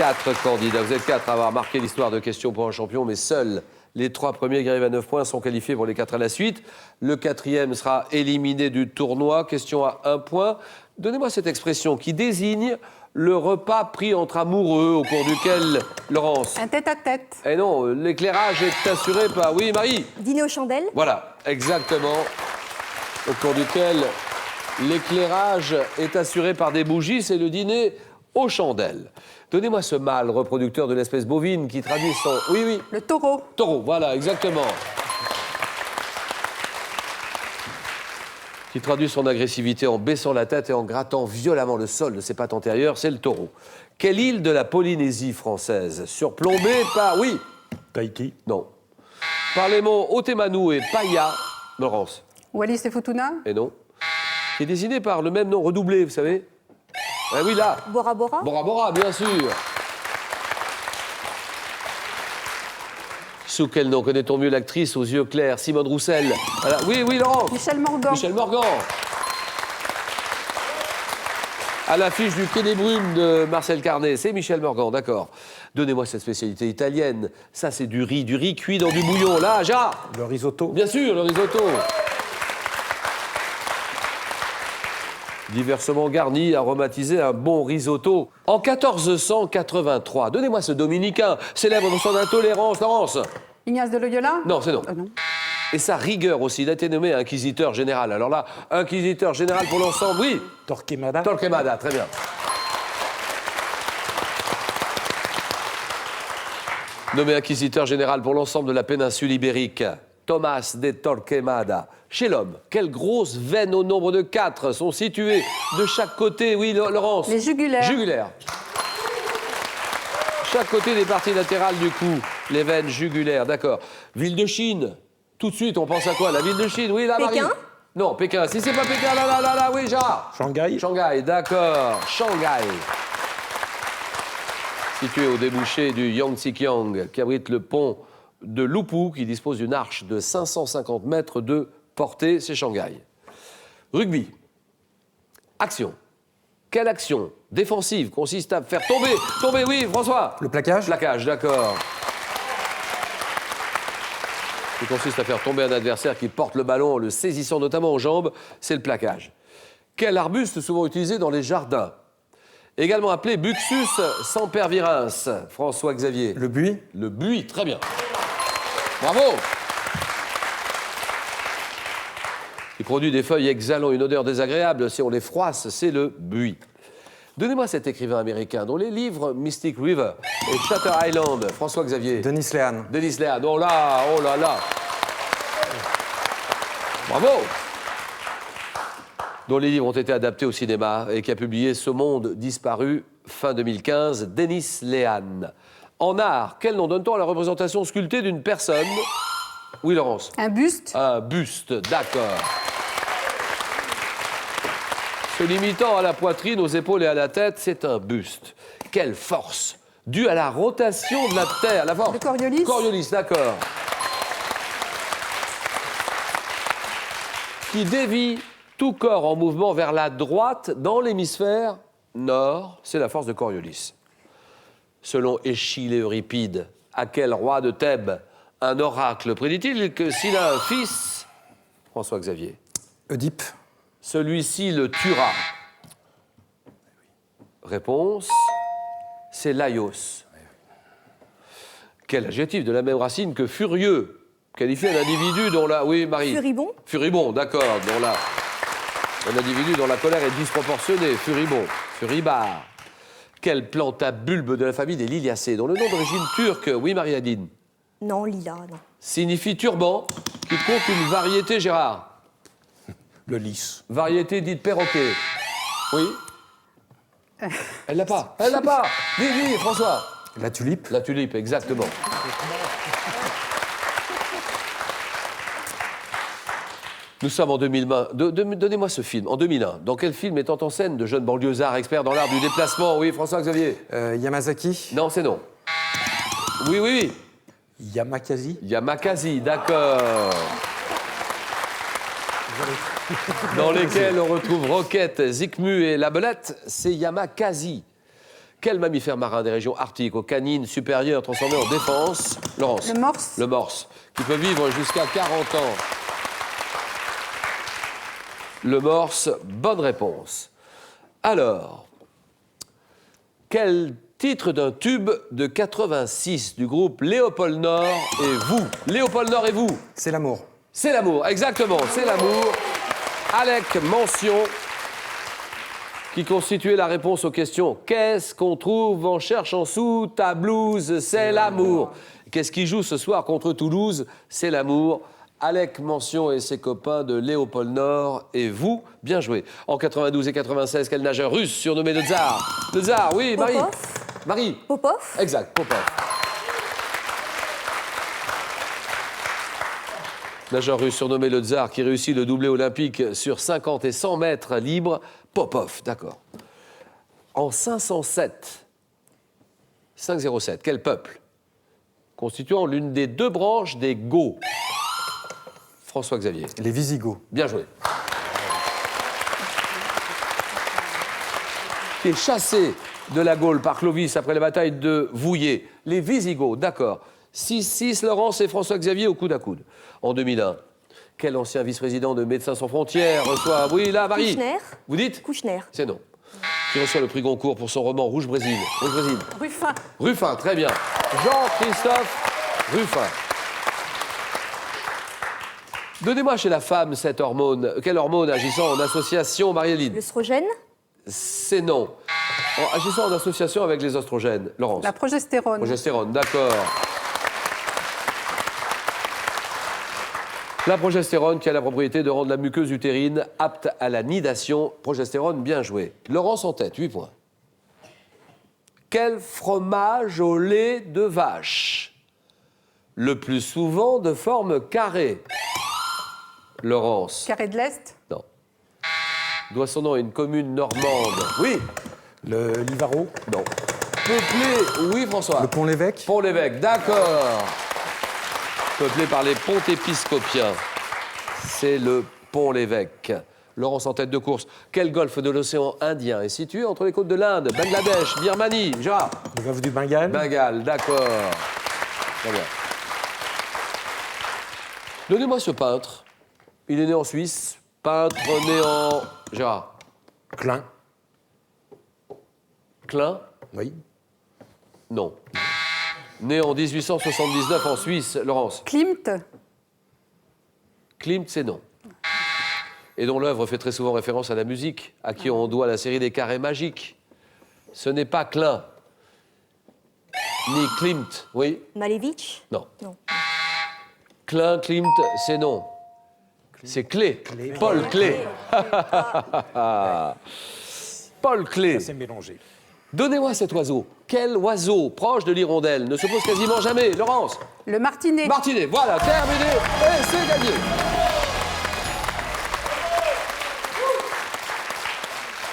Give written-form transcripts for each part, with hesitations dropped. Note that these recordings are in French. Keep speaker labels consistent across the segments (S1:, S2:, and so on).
S1: 4 candidats. Vous êtes 4 à avoir marqué l'histoire de Questions pour un champion, mais seuls les 3 premiers qui arrivent à 9 points sont qualifiés pour les 4 à la suite. Le 4e sera éliminé du tournoi. Question à 1 point. Donnez-moi cette expression qui désigne le repas pris entre amoureux au cours duquel, Laurence.
S2: Un tête-à-tête.
S1: Eh non, l'éclairage est assuré par... Oui, Marie.
S3: Dîner aux chandelles.
S1: Voilà, exactement. Au cours duquel l'éclairage est assuré par des bougies, c'est le dîner aux chandelles. Donnez-moi ce mâle reproducteur de l'espèce bovine qui traduit son... Oui, oui.
S2: Le taureau.
S1: Taureau, voilà, exactement. Qui traduit son agressivité en baissant la tête et en grattant violemment le sol de ses pattes antérieures, c'est le taureau. Quelle île de la Polynésie française, surplombée par... Oui.
S4: Tahiti.
S1: Non. Par les monts Otemanu et Paia, Laurence.
S2: Wallis et Futuna.
S1: Et non. Qui est désigné par le même nom redoublé, vous savez. Ah oui, là.
S3: Bora Bora.
S1: Bora Bora, bien sûr. Sous quel nom connaît-on mieux l'actrice aux yeux clairs, Simone Roussel? Voilà. Oui, oui, Laurent.
S2: Michel Morgan.
S1: Michel Morgan. À l'affiche du Quai des Brumes de Marcel Carnet, c'est Michel Morgan, d'accord. Donnez-moi cette spécialité italienne. Ça, c'est du riz cuit dans du bouillon. Là, Gérard.
S4: Le risotto.
S1: Bien sûr, le risotto. Diversement garni, aromatisé, un bon risotto. En 1483, donnez-moi ce dominicain, célèbre pour son intolérance, Laurence.
S2: Ignace de Loyola.
S1: Non, c'est non.
S2: Non.
S1: Et sa rigueur aussi, il a été nommé inquisiteur général. Alors là, inquisiteur général pour l'ensemble, oui.
S4: Torquemada.
S1: Torquemada, très bien. Nommé inquisiteur général pour l'ensemble de la péninsule ibérique. Thomas de Torquemada. Chez l'homme, quelles grosses veines au nombre de 4 sont situées de chaque côté? Oui, Laurence.
S2: Les jugulaires.
S1: Jugulaires. Chaque côté des parties latérales du cou. Les veines jugulaires, d'accord. Ville de Chine. Tout de suite, on pense à quoi? La ville de Chine, oui, là, Marie.
S3: Pékin.
S1: Non, Pékin. Si c'est pas Pékin, là, oui, Gérard.
S4: Shanghai.
S1: Shanghai, d'accord. Shanghai. Situé au débouché du Yangtze-Kiang, qui abrite le pont de Lupu, qui dispose d'une arche de 550 mètres de portée, c'est Shanghai. Rugby. Action. Quelle action défensive consiste à faire tomber, oui, François.
S5: Le plaquage.
S1: Plaquage, d'accord. Qui consiste à faire tomber un adversaire qui porte le ballon en le saisissant notamment aux jambes, c'est le plaquage. Quel arbuste souvent utilisé dans les jardins? Également appelé Buxus sempervirens, François Xavier.
S5: Le buis.
S1: Le buis, très bien. Bravo. Il produit des feuilles exhalant une odeur désagréable. Si on les froisse, c'est le buis. Donnez-moi cet écrivain américain dont les livres Mystic River et Shutter Island, François Xavier.
S5: Denis Lehan.
S1: Denis Lehan, oh là là. Bravo. Dont les livres ont été adaptés au cinéma et qui a publié Ce monde disparu fin 2015, Denis Lehan. En art, quel nom donne-t-on à la représentation sculptée d'une personne? Oui, Laurence.
S2: Un buste.
S1: Un buste, d'accord. Se limitant à la poitrine, aux épaules et à la tête, c'est un buste. Quelle force! Due à la rotation de la Terre, la force.
S2: Le Coriolis.
S1: Coriolis, d'accord. Qui dévie tout corps en mouvement vers la droite dans l'hémisphère nord, c'est la force de Coriolis. Selon Échille et Euripide, à quel roi de Thèbes un oracle prédit-il que s'il a un fils, François Xavier,
S5: Oedipe.
S1: celui-ci le tuera? Réponse, c'est Laios. Quel adjectif de la même racine que furieux qualifie un individu dont la... Oui, Marie.
S3: Furibond.
S1: Furibond, d'accord. Dont la... Un individu dont la colère est disproportionnée. Furibond. Furibard. Quelle plante à bulbe de la famille des Liliacées, dont le nom d'origine turque, oui, Marie-Adine,
S3: Non, lilas, non.
S1: signifie turban, qui compte une variété, Gérard.
S4: Le lys.
S1: Variété dite perroquet. Oui. Elle l'a pas. Elle l'a pas. Oui, François.
S5: La tulipe.
S1: La tulipe, exactement. Nous sommes en 2020. Donnez-moi ce film. En 2001, dans quel film mettant en scène de jeunes banlieusards experts dans l'art du déplacement? Oui, François-Xavier.
S5: Yamazaki.
S1: Non, c'est non. Oui.
S4: Yamakasi.
S1: Yamakasi, d'accord. Dans lesquels on retrouve Roquette, Zikmu et La Belette, c'est Yamakasi. Quel mammifère marin des régions arctiques aux canines supérieures transformé en défense? Laurence.
S2: Le morse.
S1: Le morse, qui peut vivre jusqu'à 40 ans. Le morse, bonne réponse. Alors, quel titre d'un tube de 86 du groupe Léopold Nord et vous? Léopold Nord et vous?
S5: C'est l'amour.
S1: C'est l'amour, exactement, c'est l'amour. Avec mention qui constituait la réponse aux questions. Qu'est-ce qu'on trouve en cherchant sous ta blouse? C'est l'amour. Qu'est-ce qui joue ce soir contre Toulouse? C'est l'amour. Alec Mention et ses copains de Léopold Nord et vous, bien joué. En 92 et 96, quel nageur russe surnommé le Tsar? Le Tsar, oui, Marie.
S3: Popov.
S1: Marie.
S3: Popov.
S1: Exact, Popov. Nageur russe surnommé le Tsar qui réussit le doublé olympique sur 50 et 100 mètres libres. Popov, d'accord. En 507, quel peuple, constituant l'une des deux branches des Goths? François Xavier.
S5: Les Visigoths.
S1: Bien joué. Qui est chassé de la Gaule par Clovis après la bataille de Vouillé. Les Visigoths, d'accord. 6-6, Laurence et François Xavier au coude à coude. En 2001, quel ancien vice-président de Médecins sans frontières reçoit... Oui, là, Marie.
S3: Kouchner.
S1: Vous dites?
S3: Kouchner.
S1: C'est non. Qui reçoit le prix Goncourt pour son roman Rouge Brésil. Rouge Brésil.
S2: Ruffin.
S1: Ruffin, très bien. Jean-Christophe Ruffin. Donnez-moi chez la femme cette hormone. Quelle hormone agissant en association, Marie-Aline?
S3: L'œstrogène.
S1: C'est non. Agissant en association avec les oestrogènes. Laurence.
S2: La progestérone.
S1: Progestérone, d'accord. La progestérone qui a la propriété de rendre la muqueuse utérine apte à la nidation. Progestérone, bien joué. Laurence en tête, 8 points. Quel fromage au lait de vache? Le plus souvent de forme carrée. Laurence.
S2: Carré de l'Est.
S1: Non. Doit son nom à une commune normande. Oui.
S4: Le Livaro.
S1: Non. Peuplé. Oui, François.
S5: Le Pont-l'Évêque.
S1: Pont-l'Évêque, d'accord. Peuplé par les pontépiscopiens. C'est le Pont-l'Évêque. Laurence en tête de course. Quel golfe de l'océan Indien est situé entre les côtes de l'Inde, Bangladesh, Birmanie? Gérard.
S4: Le golfe du Bengale.
S1: Bengale, d'accord. Très bien. Donnez-moi ce peintre. Il est né en Suisse. Peintre né en... Gérard.
S4: Klein.
S1: Klein?
S4: Oui.
S1: Non. Né en 1879 en Suisse. Laurence.
S2: Klimt.
S1: Klimt, c'est non. Et dont l'œuvre fait très souvent référence à la musique, à qui on doit la série des carrés magiques. Ce n'est pas Klein. Ni Klimt. Oui?
S3: Malevich.
S1: Non.
S3: Non.
S1: Klein, Klimt, c'est non. C'est Clé. Paul Clé. Paul Clé.
S4: Ça s'est mélangé.
S1: Donnez-moi cet oiseau. Quel oiseau, proche de l'hirondelle, ne se pose quasiment jamais? Laurence.
S2: Le martinet.
S1: Martinet, voilà, terminé. Et c'est gagné.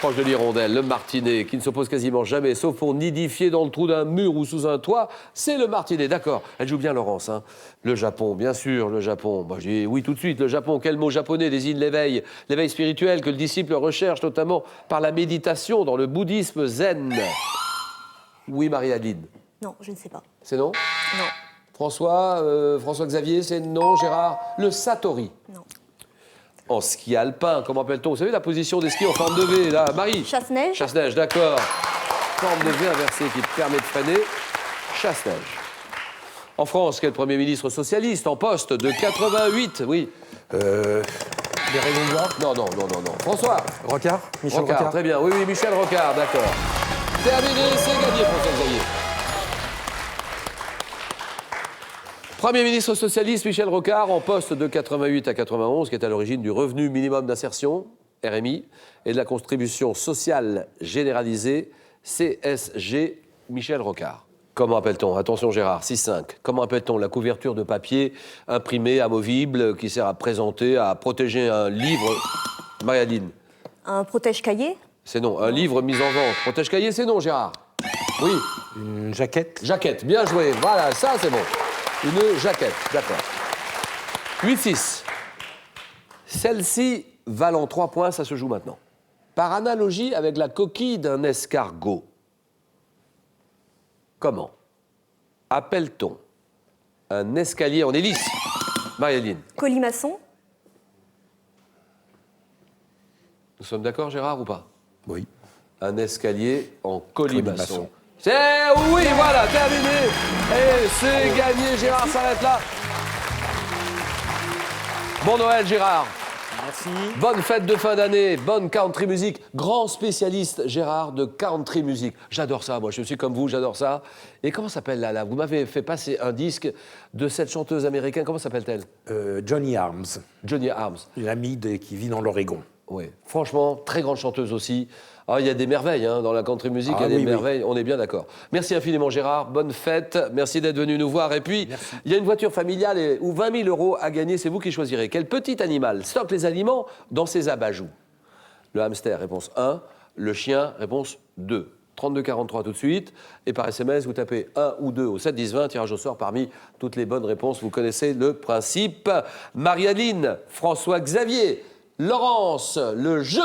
S1: Proche de l'hirondelle, le martinet, qui ne s'oppose quasiment jamais, sauf pour nidifier dans le trou d'un mur ou sous un toit, c'est le martinet. D'accord, elle joue bien, Laurence. Hein. Le Japon, bien sûr, le Japon. Moi, je dis oui tout de suite, le Japon. Quel mot japonais désigne l'éveil? L'éveil spirituel que le disciple recherche, notamment par la méditation dans le bouddhisme zen. Oui, Marie-Aline.
S3: Non, je ne sais pas.
S1: C'est non?
S3: Non.
S1: François, François-Xavier, c'est non. Gérard, le satori.
S3: Non.
S1: En ski alpin, comment appelle-t-on? Vous savez la position des skis en forme de V, là, Marie?
S3: Chasse-neige.
S1: Chasse-neige, d'accord. Forme de V inversée qui permet de freiner. Chasse-neige. En France, quel Premier ministre socialiste en poste de 88? Oui.
S4: Les Rémoulats.
S1: Non. François.
S5: Rocard. Michel
S1: Rocard,
S5: Rocard.
S1: très bien. Oui, Michel Rocard, d'accord. Terminé, c'est gagné, François-Xavier. Premier ministre socialiste Michel Rocard, en poste de 88 à 91, qui est à l'origine du revenu minimum d'insertion, RMI, et de la contribution sociale généralisée, CSG, Michel Rocard. Comment appelle-t-on, attention Gérard, 6-5, comment appelle-t-on la couverture de papier imprimée, amovible, qui sert à présenter, à protéger un livre? Marie-Aline.
S3: Un protège-cahier.
S1: C'est non. Un livre mis en vente. Protège-cahier, c'est non, Gérard. Oui.
S4: Une jaquette.
S1: Jaquette, bien joué. Voilà, ça, c'est bon. Une jaquette, d'accord. 8-6. Celle-ci valant 3 points, ça se joue maintenant. Par analogie avec la coquille d'un escargot, Comment appelle-t-on un escalier en hélice? Marie-Aline.
S3: Colimaçon.
S1: Nous sommes d'accord, Gérard, ou pas?
S4: Oui.
S1: Un escalier en colimaçon.
S4: Colimaçon.
S1: C'est oui, voilà, terminé. Et c'est gagné, Gérard s'arrête là. Bon Noël, Gérard.
S4: Merci.
S1: Bonne fête de fin d'année, bonne country music. Grand spécialiste, Gérard, de country music. J'adore ça, moi, je suis comme vous, j'adore ça. Et comment s'appelle là? Vous m'avez fait passer un disque de cette chanteuse américaine, comment s'appelle-t-elle?
S4: Johnny Arms,
S1: Johnny Arms.
S4: une amie qui vit dans l'Oregon.
S1: Oui, franchement, très grande chanteuse aussi. Ah, il y a des merveilles hein, dans la country music, il y a
S4: Ah,
S1: des
S4: oui,
S1: merveilles, on est bien d'accord. Merci infiniment Gérard, bonne fête, merci d'être venu nous voir. Et puis, il y a une voiture familiale ou 20 000 € à gagner, c'est vous qui choisirez. Quel petit animal stocke les aliments dans ses abajoues? Le hamster, réponse 1. Le chien, réponse 2. 32-43 tout de suite. Et par SMS, vous tapez 1 ou 2 au 7-10-20, tirage au sort parmi toutes les bonnes réponses. Vous connaissez le principe. Marie-Aline, François-Xavier, Laurence, le jeu.